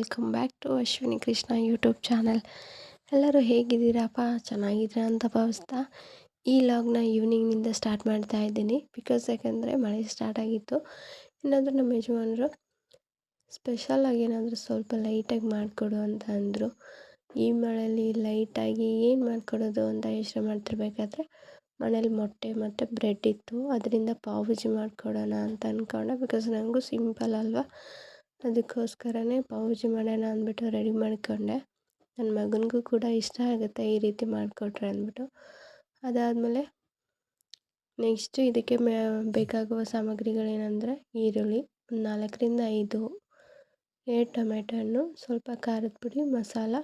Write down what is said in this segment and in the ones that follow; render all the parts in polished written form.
Welcome back to Ashwini Krishna YouTube channel. ಎಲ್ಲರೂ ಹೇಗಿದ್ದೀರಪ್ಪ? ಚೆನ್ನಾಗಿದ್ದೀರಾ ಅಂತ ಭಾವಿಸ್ತಾ ಈ ಲಾಗ್ನ ಈವ್ನಿಂಗ್ನಿಂದ ಸ್ಟಾರ್ಟ್ ಮಾಡ್ತಾ ಇದ್ದೀನಿ. ಯಾಕೆಂದರೆ ಮಳೆ ಸ್ಟಾರ್ಟ್ ಆಗಿತ್ತು. ಏನಾದರೂ ನಮ್ಮ ಯಜಮಾನರು ಸ್ಪೆಷಲಾಗಿ ಏನಾದರೂ ಸ್ವಲ್ಪ ಲೈಟಾಗಿ ಮಾಡಿಕೊಡು ಅಂತ ಅಂದರು. ಈ ಮಳೆಯಲ್ಲಿ ಲೈಟಾಗಿ ಏನು ಮಾಡಿಕೊಡೋದು ಅಂತ ಯೋಚನೆ ಮಾಡ್ತಿರ್ಬೇಕಾದ್ರೆ ಮನೇಲಿ ಮೊಟ್ಟೆ ಮತ್ತು ಬ್ರೆಡ್ ಇತ್ತು. ಅದರಿಂದ ಪಾವ್ ಭಾಜಿ ಮಾಡಿಕೊಡೋಣ ಅಂತ ಅಂದ್ಕೊಂಡೆ. ನನಗೂ ಸಿಂಪಲ್ ಅಲ್ವಾ, ಅದಕ್ಕೋಸ್ಕರನೇ ಪಾವ್ ಭಾಜಿ ಮಾಡೋಣ ಅಂದ್ಬಿಟ್ಟು ರೆಡಿ ಮಾಡಿಕೊಂಡೆ. ನನ್ನ ಮಗನಿಗೂ ಕೂಡ ಇಷ್ಟ ಆಗುತ್ತೆ ಈ ರೀತಿ ಮಾಡಿಕೊಟ್ರೆ ಅಂದ್ಬಿಟ್ಟು. ಅದಾದಮೇಲೆ ನೆಕ್ಸ್ಟು ಇದಕ್ಕೆ ಬೇಕಾಗುವ ಸಾಮಗ್ರಿಗಳೇನೆಂದರೆ ಈರುಳ್ಳಿ 4-5, 7 ಟೊಮೆಟೊ ಹಣ್ಣು, ಸ್ವಲ್ಪ ಖಾರದ ಪುಡಿ, ಮಸಾಲ,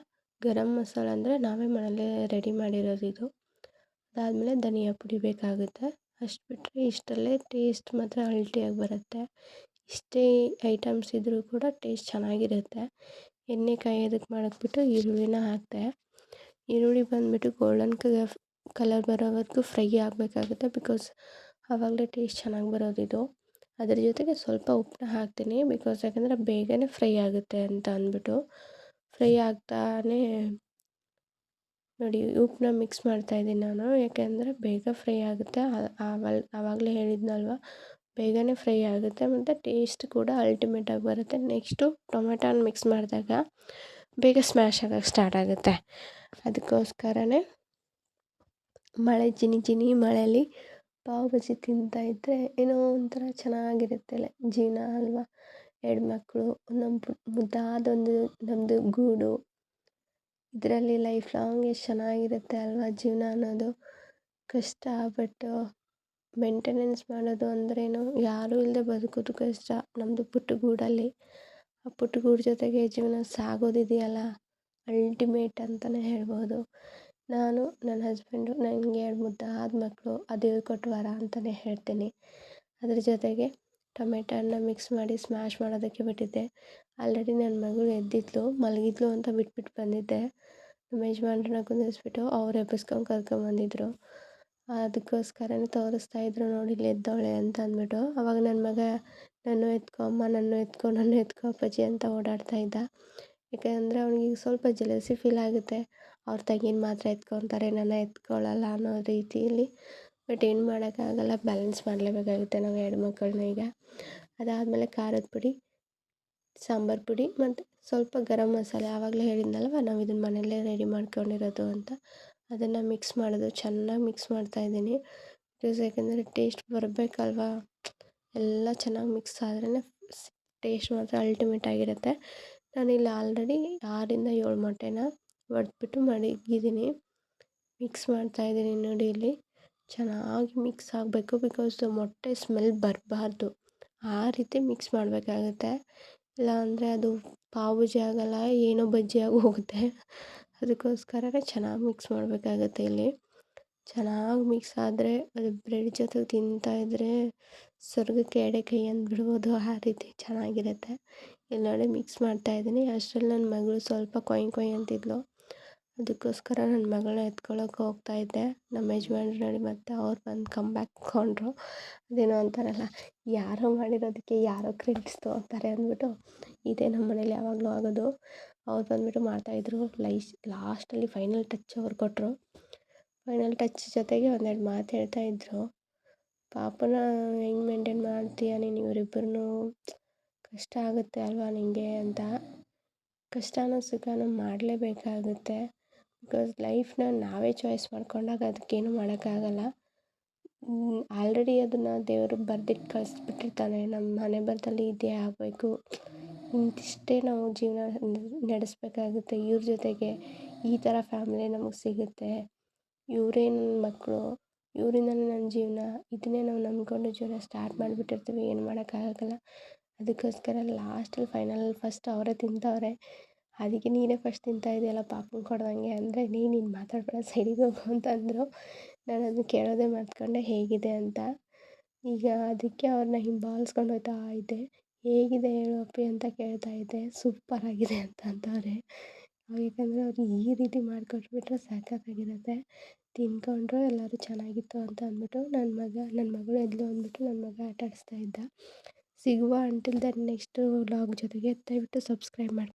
ಗರಂ ಮಸಾಲ ಅಂದರೆ ನಾವೇ ಮನೇಲೇ ರೆಡಿ ಮಾಡಿರೋದು ಇದು. ಅದಾದಮೇಲೆ ಧನಿಯಾ ಪುಡಿ ಬೇಕಾಗುತ್ತೆ. ಅಷ್ಟು ಬಿಟ್ಟರೆ ಇಷ್ಟರಲ್ಲೇ ಟೇಸ್ಟ್ ಮಾತ್ರ ಅಲ್ಟಿಯಾಗಿ ಬರುತ್ತೆ. ಇಷ್ಟೇ ಐಟಮ್ಸ್ ಇದ್ದರೂ ಕೂಡ ಟೇಸ್ಟ್ ಚೆನ್ನಾಗಿರುತ್ತೆ. ಎಣ್ಣೆ ಕಾಯೋದಕ್ಕೆ ಮಾಡಿಬಿಟ್ಟು ಈರುಳ್ಳಿನ ಹಾಕಿದೆ. ಈರುಳ್ಳಿ ಬಂದುಬಿಟ್ಟು ಗೋಲ್ಡನ್ ಕಲರ್ ಬರೋವರೆಗೂ ಫ್ರೈ ಆಗಬೇಕಾಗುತ್ತೆ. ಆವಾಗಲೇ ಟೇಸ್ಟ್ ಚೆನ್ನಾಗಿ ಬರೋದಿದು. ಅದ್ರ ಜೊತೆಗೆ ಸ್ವಲ್ಪ ಉಪ್ಪನ್ನ ಹಾಕ್ತೀನಿ. ಯಾಕೆಂದರೆ ಬೇಗನೆ ಫ್ರೈ ಆಗುತ್ತೆ ಅಂತ ಅಂದ್ಬಿಟ್ಟು ಫ್ರೈ ಆಗ್ತಾನೇ ನೋಡಿ ಉಪ್ಪನ್ನ ಮಿಕ್ಸ್ ಮಾಡ್ತಾಯಿದ್ದೀನಿ ನಾನು. ಯಾಕೆಂದರೆ ಬೇಗ ಫ್ರೈ ಆಗುತ್ತೆ. ಆವಾಗಲೇ ಹೇಳಿದ್ನಲ್ವ, ಬೇಗನೆ ಫ್ರೈ ಆಗುತ್ತೆ ಮತ್ತು ಟೇಸ್ಟ್ ಕೂಡ ಅಲ್ಟಿಮೇಟಾಗಿ ಬರುತ್ತೆ. ನೆಕ್ಸ್ಟು ಟೊಮೆಟೊನ ಮಿಕ್ಸ್ ಮಾಡಿದಾಗ ಬೇಗ ಸ್ಮ್ಯಾಶ್ ಆಗೋಕ್ಕೆ ಸ್ಟಾರ್ಟ್ ಆಗುತ್ತೆ. ಅದಕ್ಕೋಸ್ಕರನೇ ಜಿನಿ ಮಳೆಯಲ್ಲಿ ಪಾವ್ ಭಾಜಿ ತಿಂತಾಯಿದ್ರೆ ಏನೋ ಒಂಥರ ಚೆನ್ನಾಗಿರುತ್ತೆ ಜೀವನ ಅಲ್ವಾ. ಹೆಣ್ಮಕ್ಳು ನಮ್ಮ ಮುದ್ದಾದೊಂದು ನಮ್ಮದು ಗೂಡು, ಇದರಲ್ಲಿ ಲೈಫ್ ಲಾಂಗ್ ಎಷ್ಟು ಚೆನ್ನಾಗಿರುತ್ತೆ ಅಲ್ವಾ ಜೀವನ ಅನ್ನೋದು. ಕಷ್ಟ ಬಟ್ ಮೇಂಟೆನೆನ್ಸ್ ಮಾಡೋದು ಅಂದ್ರೇನು, ಯಾರೂ ಇಲ್ಲದೆ ಬದುಕೋದು ಕಷ್ಟ. ನಮ್ಮದು ಪುಟ್ಟ ಗೂಡಲ್ಲಿ ಆ ಪುಟ್ಟ ಗೂಡು ಜೊತೆಗೆ ಜೀವನ ಸಾಗೋದಿದೆಯಲ್ಲ, ಅಲ್ಟಿಮೇಟ್ ಅಂತಲೇ ಹೇಳ್ಬೋದು. ನಾನು, ನನ್ನ ಹಸ್ಬೆಂಡು, ನನಗೆ 2 ಮುದ್ದಾದ ಮಕ್ಕಳು, ಅದು ಹೇಳ್ಕೊಟ್ಟು ವರ ಅಂತಲೇ ಹೇಳ್ತೀನಿ. ಅದ್ರ ಜೊತೆಗೆ ಟೊಮೆಟೊ ಹಣ್ಣನ್ನ ಮಿಕ್ಸ್ ಮಾಡಿ ಸ್ಮ್ಯಾಶ್ ಮಾಡೋದಕ್ಕೆ ಬಿಟ್ಟಿದ್ದೆ. ಆಲ್ರೆಡಿ ನನ್ನ ಮಗಳು ಎದ್ದಿದ್ಲು, ಮಲಗಿದ್ಲು ಅಂತ ಬಿಟ್ಬಿಟ್ಟು ಬಂದಿದ್ದೆ. ನಮ್ಮ ಯಜಮಾನ್ರನ್ನ ಕುಂದಿರಿಸ್ಬಿಟ್ಟು ಅವ್ರು ಎಬ್ಬಿಸ್ಕೊಂಡು ಕರ್ಕೊಂಬಂದಿದ್ರು. ಅದಕ್ಕೋಸ್ಕರನೇ ತೋರಿಸ್ತಾಯಿದ್ರು, ನೋಡಿ ಇಲ್ಲಿ ಎದ್ದವಳೆ ಅಂತ ಅಂದ್ಬಿಟ್ಟು. ಆವಾಗ ನನ್ನ ಮಗ ನನ್ನೂ ಎತ್ಕೊ ಅಮ್ಮ, ನನ್ನೂ ಎತ್ಕೊ ಅಪ್ಪಾಜಿ ಅಂತ ಓಡಾಡ್ತಾ ಇದ್ದ. ಯಾಕೆಂದರೆ ಅವ್ನಿಗೆ ಸ್ವಲ್ಪ ಜೆಲಸಿ ಫೀಲ್ ಆಗುತ್ತೆ. ಅವ್ರ ತಂಗಿನ ಮಾತ್ರ ಎತ್ಕೊತಾರೆ, ನನ್ನ ಎತ್ಕೊಳ್ಳಲ್ಲ ಅನ್ನೋ ರೀತಿಯಲ್ಲಿ. ಬಟ್ ಏನು ಮಾಡೋಕ್ಕಾಗಲ್ಲ, ಬ್ಯಾಲೆನ್ಸ್ ಮಾಡಲೇಬೇಕಾಗುತ್ತೆ ನಾವು 2 ಮಕ್ಕಳನ್ನ ಈಗ. ಅದಾದಮೇಲೆ ಖಾರದ ಪುಡಿ, ಸಾಂಬಾರು ಪುಡಿ ಮತ್ತು ಸ್ವಲ್ಪ ಗರಂ ಮಸಾಲೆ. ಆವಾಗಲೇ ಹೇಳಿದ್ನಲ್ವ, ನಾವು ಇದನ್ನು ಮನೆಯಲ್ಲೇ ರೆಡಿ ಮಾಡ್ಕೊಂಡಿರೋದು ಅಂತ. ಅದನ್ನು ಮಿಕ್ಸ್ ಮಾಡೋದು, ಚೆನ್ನಾಗಿ ಮಿಕ್ಸ್ ಮಾಡ್ತಾಯಿದ್ದೀನಿ. ಯಾಕೆಂದರೆ ಟೇಸ್ಟ್ ಬರಬೇಕಲ್ವಾ, ಎಲ್ಲ ಚೆನ್ನಾಗಿ ಮಿಕ್ಸ್ ಆದ್ರೇ ಟೇಸ್ಟ್ ಮಾತ್ರ ಅಲ್ಟಿಮೇಟ್ ಆಗಿರುತ್ತೆ. ನಾನಿಲ್ಲಿ ಆಲ್ರೆಡಿ 6-7 ಮೊಟ್ಟೆನ ಒಡೆದ್ಬಿಟ್ಟು ಮಡಗಿದ್ದೀನಿ. ಮಿಕ್ಸ್ ಮಾಡ್ತಾಯಿದ್ದೀನಿ ನೋಡಿ. ಇಲ್ಲಿ ಚೆನ್ನಾಗಿ ಮಿಕ್ಸ್ ಆಗಬೇಕು. ಮೊಟ್ಟೆ ಸ್ಮೆಲ್ ಬರಬಾರ್ದು, ಆ ರೀತಿ ಮಿಕ್ಸ್ ಮಾಡಬೇಕಾಗುತ್ತೆ. ಇಲ್ಲಾಂದರೆ ಅದು ಪಾವ್ ಭಾಜಿ ಆಗೋಲ್ಲ, ಏನೋ ಬಜ್ಜಿಯಾಗಿ ಹೋಗುತ್ತೆ. ಅದಕ್ಕೋಸ್ಕರನೇ ಚೆನ್ನಾಗಿ ಮಿಕ್ಸ್ ಮಾಡಬೇಕಾಗತ್ತೆ. ಇಲ್ಲಿ ಚೆನ್ನಾಗಿ ಮಿಕ್ಸ್ ಆದರೆ ಅದು ಬ್ರೆಡ್ ಜೊತೆಗೆ ತಿಂತಾಯಿದ್ರೆ ಸ್ವರ್ಗಕ್ಕೆ ಎಡೆ ಕೈ ಅಂದ್ಬಿಡ್ಬೋದು, ಆ ರೀತಿ ಚೆನ್ನಾಗಿರುತ್ತೆ. ಇಲ್ಲಿ ನೋಡಿ ಮಿಕ್ಸ್ ಮಾಡ್ತಾಯಿದ್ದೀನಿ. ಅಷ್ಟರಲ್ಲಿ ನನ್ನ ಮಗಳು ಸ್ವಲ್ಪ ಕೊಯ್ ಅಂತಿದ್ಲು. ಅದಕ್ಕೋಸ್ಕರ ನನ್ನ ಮಗಳನ್ನ ಎತ್ಕೊಳ್ಳೋಕೆ ಹೋಗ್ತಾಯಿದ್ದೆ. ನಮ್ಮ ಯಜಮಾನ್ರು ನೋಡಿ ಮತ್ತೆ ಅವ್ರು ಬಂದು ಕಂಬ್ಯಾಕ್ಕೊಂಡ್ರು. ಅದೇನೋ ಅಂತಾರಲ್ಲ, ಯಾರೋ ಮಾಡಿರೋದಕ್ಕೆ ಯಾರೋ ಕ್ರೆಡಿಟ್ಸ್ ತೊಗೊತಾರೆ ಅಂದ್ಬಿಟ್ಟು, ಇದೇ ನಮ್ಮ ಮನೇಲಿ ಯಾವಾಗಲೂ ಆಗೋದು. ಅವ್ರು ಬಂದುಬಿಟ್ಟು ಮಾಡ್ತಾಯಿದ್ರು. ಲಾಸ್ಟಲ್ಲಿ ಫೈನಲ್ ಟಚ್ ಅವ್ರು ಕೊಟ್ಟರು. ಫೈನಲ್ ಟಚ್ ಜೊತೆಗೆ ಒಂದೆರಡು ಮಾತು ಹೇಳ್ತಾಯಿದ್ರು. ಪಾಪನ ಹೆಂಗೆ ಮೇಂಟೈನ್ ಮಾಡ್ತೀಯ ನೀನು, ಇವರಿಬ್ಬರನ್ನೂ ಕಷ್ಟ ಆಗುತ್ತೆ ಅಲ್ವಾ ನಿನಗೆ ಅಂತ. ಕಷ್ಟನೋ ಸುಖನೋ ಮಾಡಲೇಬೇಕಾಗುತ್ತೆ. ಲೈಫ್ನ ನಾವೇ ಚಾಯ್ಸ್ ಮಾಡ್ಕೊಂಡಾಗ ಅದಕ್ಕೇನು ಮಾಡೋಕ್ಕಾಗಲ್ಲ. ಆಲ್ರೆಡಿ ಅದನ್ನು ದೇವರು ಬರ್ದಿಟ್ಟು ಕಳಿಸ್ಬಿಟ್ಟಿರ್ತಾನೆ, ನಮ್ಮ ಹಣೆ ಬರಹದಲ್ಲಿ ಇದೇ ಆಗಬೇಕು, ಇಂತಿಷ್ಟೇ ನಾವು ಜೀವನ ನಡೆಸಬೇಕಾಗುತ್ತೆ. ಇವ್ರ ಜೊತೆಗೆ ಈ ಥರ ಫ್ಯಾಮಿಲಿ ನಮಗೆ ಸಿಗುತ್ತೆ, ಇವರೇ ನನ್ನ ಮಕ್ಕಳು, ಇವರಿಂದನೇ ನನ್ನ ಜೀವನ, ಇದನ್ನೇ ನಾವು ನಂಬ್ಕೊಂಡು ಜೀವನ ಸ್ಟಾರ್ಟ್ ಮಾಡಿಬಿಟ್ಟಿರ್ತೀವಿ. ಏನು ಮಾಡೋಕ್ಕಾಗಲ್ಲ. ಅದಕ್ಕೋಸ್ಕರ ಲಾಸ್ಟಲ್ಲಿ ಫೈನಲ್ ಫಸ್ಟ್ ಅವರೇ ತಿಂತವ್ರೆ. ಅದಕ್ಕೆ ನೀನೇ ಫಸ್ಟ್ ತಿಂತಾಯಿದ್ದೀಯಲ್ಲ ಪಾಪಂಗೆ ಕೊಡ್ದಂಗೆ ಅಂದರೆ, ನೀನು ಮಾತಾಡಬೇಡ ಸೈಡಿಗೆ ಹೋಗು ಅಂತ ಅಂದರು. ನಾನು ಅದನ್ನು ಕೇಳೋದೇ ಮರ್ತ್ಕೊಂಡೆ ಹೇಗಿದೆ ಅಂತ. ಈಗ ಅದಕ್ಕೆ ಅವ್ರನ್ನ ಹಿಂಬಾಲಿಸ್ಕೊಂಡು ಹೋಗ್ತಾ ಇದ್ದೆ. ಹೇಗಿದೆ ಹೇಳು ಅಪ್ಪಿ ಅಂತ ಕೇಳ್ತಾ ಇದ್ದೆ. ಸೂಪರಾಗಿದೆ ಅಂತ ಅಂತವ್ರೆ. ಯಾಕಂದರೆ ಅವ್ರು ಈ ರೀತಿ ಮಾಡಿಕೊಟ್ಬಿಟ್ರೆ ಸಖತ್ತಾಗಿರುತ್ತೆ. ತಿಂದ್ಕೊಂಡ್ರು, ಎಲ್ಲರೂ ಚೆನ್ನಾಗಿತ್ತು ಅಂತ ಅಂದ್ಬಿಟ್ಟು. ನನ್ನ ಮಗಳು ಎದ್ಲು ಅಂದ್ಬಿಟ್ಟು ನನ್ನ ಮಗ ಆಟ ಆಡಿಸ್ತಾ ಇದ್ದ. ಸಿಗುವ ಅಂಟಿಲ್ ದೆನ್ ನೆಕ್ಸ್ಟ್ ವ್ಲಾಗ್ ಜೊತೆಗೆ. ದಯವಿಟ್ಟು ಸಬ್ಸ್ಕ್ರೈಬ್ ಮಾಡಿ.